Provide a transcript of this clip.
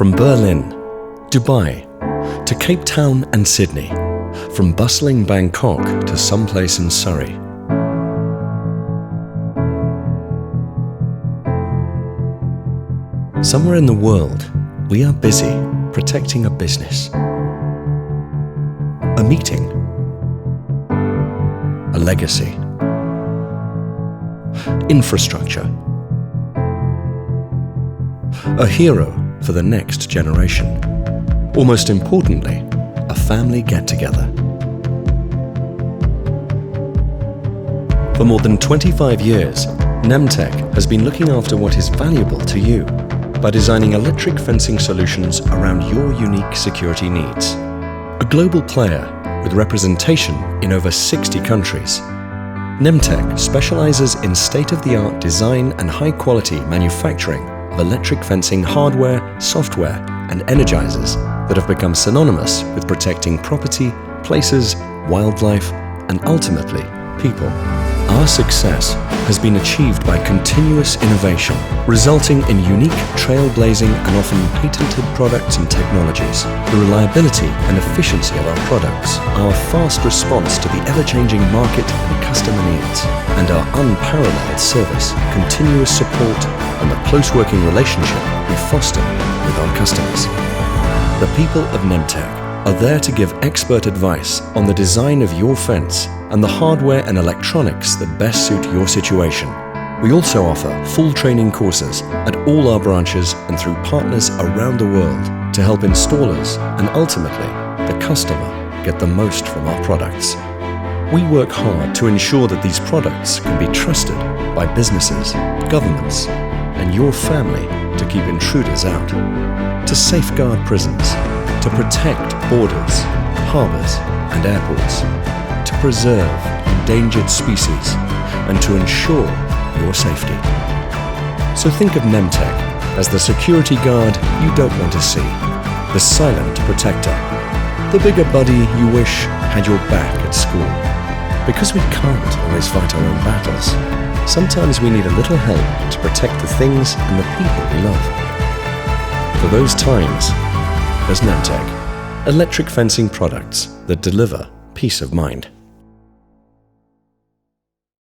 From Berlin, Dubai, to Cape Town and Sydney, from bustling Bangkok to someplace in Surrey. Somewhere in the world, we are busy protecting a business, a meeting, a legacy, infrastructure, a hero for the next generation, or most importantly, a family get-together. For more than 25 years, Nemtek has been looking after what is valuable to you by designing electric fencing solutions around your unique security needs. A global player with representation in over 60 countries, Nemtek specializes in state-of-the-art design and high-quality manufacturing of electric fencing hardware, software, and energizers that have become synonymous with protecting property, places, wildlife, and ultimately, people. Our success has been achieved by continuous innovation, resulting in unique, trailblazing, and often patented products and technologies. The reliability and efficiency of our products, our fast response to the ever-changing market and customer needs, and our unparalleled service, continuous support, and the close working relationship we foster with our customers. The people of Nemtek are there to give expert advice on the design of your fence and the hardware and electronics that best suit your situation. We also offer full training courses at all our branches and through partners around the world to help installers and ultimately the customer get the most from our products. We work hard to ensure that these products can be trusted by businesses, governments, and your family to keep intruders out, to safeguard prisons, to protect borders, harbours and airports, to preserve endangered species and to ensure your safety. So think of Nemtek as the security guard you don't want to see, the silent protector, the bigger buddy you wish had your back at school. Because we can't always fight our own battles, sometimes we need a little help to protect the things and the people we love. For those times, there's Nemtek, electric fencing products that deliver peace of mind.